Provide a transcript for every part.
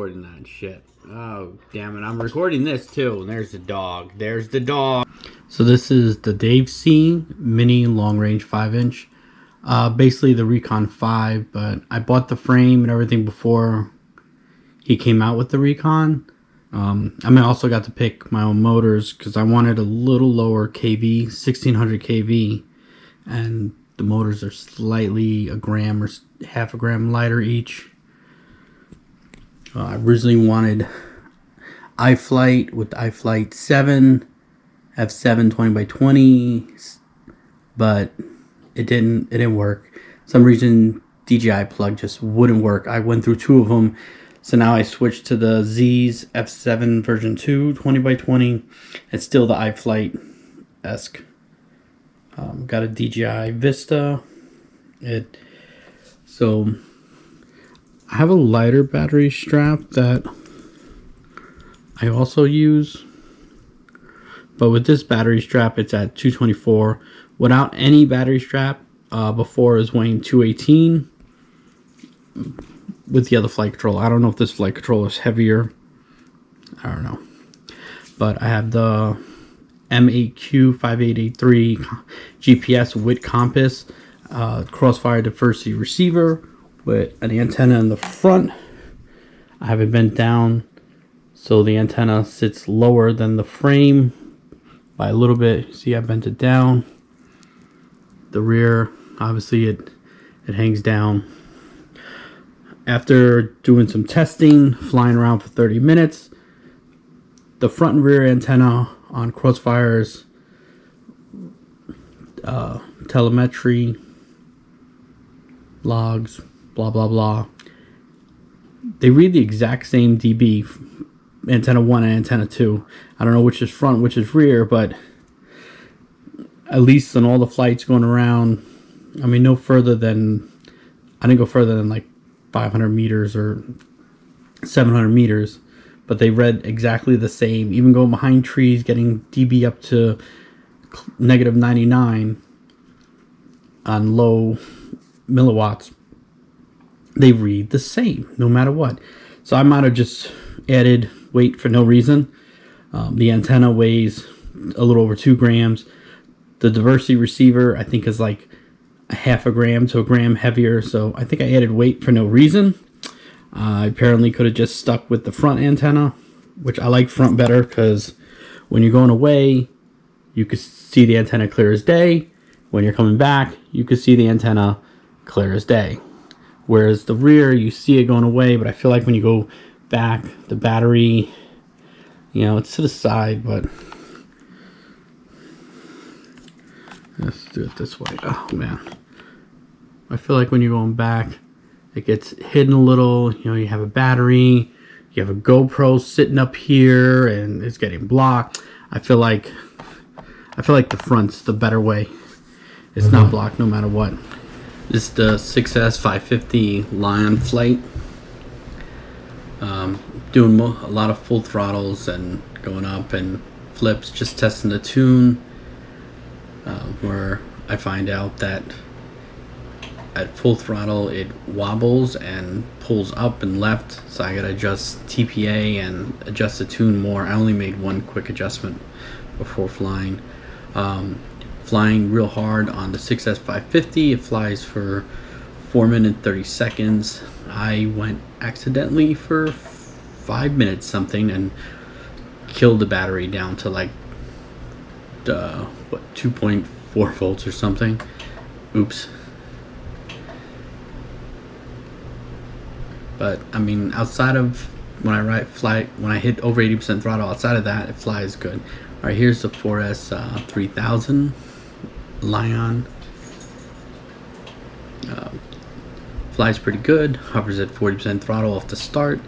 recording that shit. Oh, damn it. I'm recording this too. And there's the dog. There's the dog. So this is the Dave C Mini Long Range 5-inch. Basically the Recon 5, but I bought the frame and everything before he came out with the Recon. I also got to pick my own motors because I wanted a little lower KV, 1600 KV, and the motors are slightly a gram or half a gram lighter each. I originally wanted iFlight with the iFlight 7, F7 20x20, but it didn't work. For some reason DJI plug just wouldn't work. I went through two of them, so now I switched to the Z's F7 version 2 20x20. It's still the iFlight-esque. Got a DJI Vista. So I have a lighter battery strap that I also use, but with this battery strap it's at 224. Without any battery strap, before it was weighing 218 with the other flight controller. I don't know if this flight controller is heavier. I don't know. But I have the M8Q5883 GPS with compass, Crossfire diversity receiver with an antenna in the front. I have it bent down so the antenna sits lower than the frame by a little bit. See, I bent it down. The rear, obviously it hangs down. After doing some testing, flying around for 30 minutes, the front and rear antenna on Crossfire's telemetry logs, blah blah blah, they read the exact same dB, antenna 1 and antenna 2. I don't know which is front, which is rear, but at least on all the flights going around, I mean, no further than, I didn't go further than like 500 meters or 700 meters, but they read exactly the same. Even going behind trees, getting dB up to negative 99 on low milliwatts, they read the same no matter what. So I might have just added weight for no reason. The antenna weighs a little over 2 grams. The diversity receiver I think is like a half a gram to a gram heavier, so I think I added weight for no reason. I apparently could have just stuck with the front antenna, which I like front better because when you're going away you can see the antenna clear as day. When you're coming back you can see the antenna clear as day, whereas the rear you see it going away, but I feel like when you go back the battery, you know, it's to the side, but let's do it this way. Oh man, I feel like when you're going back it gets hidden a little. You know, you have a battery, you have a GoPro sitting up here and it's getting blocked. I feel like the front's the better way. It's not blocked no matter what. This is the 6S 550 Lion Flight. Doing a lot of full throttles and going up and flips, just testing the tune, where I find out that at full throttle it wobbles and pulls up and left, so I gotta adjust TPA and adjust the tune more. I only made one quick adjustment before flying. Flying real hard on the 6S 550, it flies for 4 minutes 30 seconds. I went accidentally for 5 minutes something and killed the battery down to like 2.4 volts or something. Oops. But I mean, outside of when I hit over 80% throttle, outside of that it flies good. All right, here's the 4S 3000 Lion. Flies pretty good, hovers at 40% throttle off the start.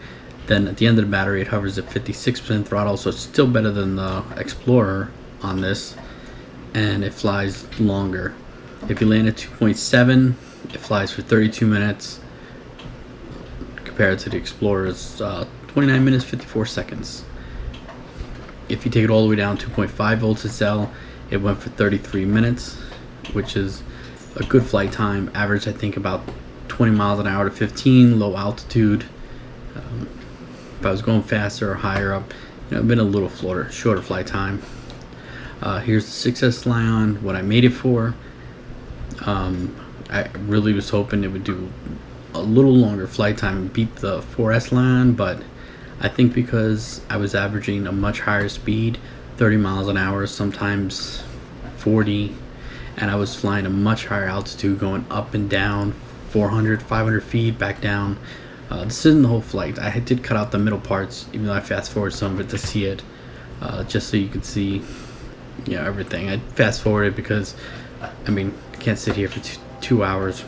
Then at the end of the battery it hovers at 56% throttle, so it's still better than the Explorer on this, and it flies longer. If you land at 2.7, it flies for 32 minutes compared to the Explorer's 29 minutes 54 seconds. If you take it all the way down 2.5 volts a cell, it went for 33 minutes, which is a good flight time. Average I think about 20 miles an hour to 15, low altitude. if I was going faster or higher up, it'd been a little shorter flight time. Here's the 6S Lion, what I made it for. I really was hoping it would do a little longer flight time and beat the 4S Lion, but I think because I was averaging a much higher speed, 30 miles an hour, sometimes 40, and I was flying a much higher altitude, going up and down 400, 500 feet, back down. This isn't the whole flight. I did cut out the middle parts, even though I fast forward some of it to see it, just so you could see, everything. I fast forwarded because, I can't sit here for 2 hours.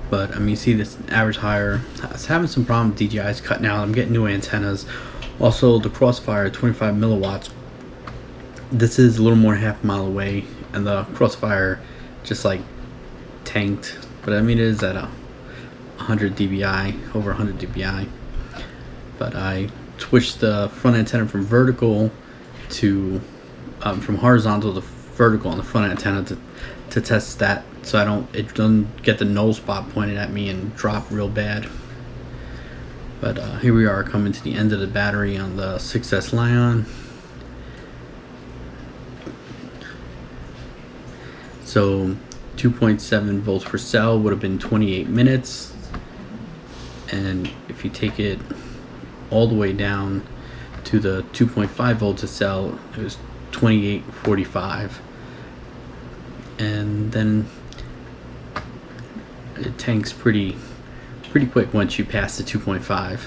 But you see this average higher. I was having some problem with DJI's cutting out. I'm getting new antennas. Also, the Crossfire 25 milliwatts. This is a little more than half a mile away, and the Crossfire just like tanked. But it is at 100 dBi, over 100 dBi. But I switched the front antenna from vertical to from horizontal to vertical on the front antenna to test that, so it doesn't get the null spot pointed at me and drop real bad. But here we are coming to the end of the battery on the 6S Lion. So 2.7 volts per cell would have been 28 minutes, and if you take it all the way down to the 2.5 volts a cell, it was 28.45, and then it tanks pretty quick once you pass the 2.5.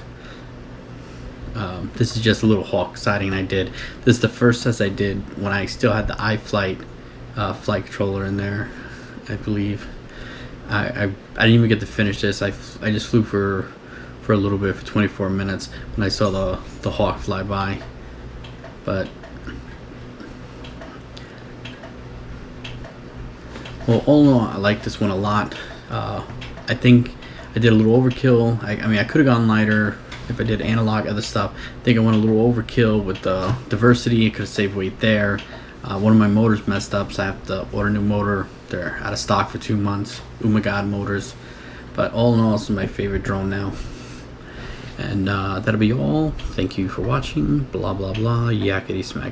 This is just a little Hawk sighting I did. This is the first test I did when I still had the iFlight flight controller in there, I believe. I didn't even get to finish this. I just flew for a little bit, for 24 minutes, when I saw the Hawk fly by. But well, all in all, I like this one a lot. I think I did a little overkill. I could have gone lighter if I did analog, other stuff. I think I went a little overkill with the diversity. I could have saved weight there. One of my motors messed up, so I have to order a new motor. They're out of stock for 2 months. Umagod motors. But all in all, this is my favorite drone now. And that'll be all. Thank you for watching. Blah blah blah. Yakety smack.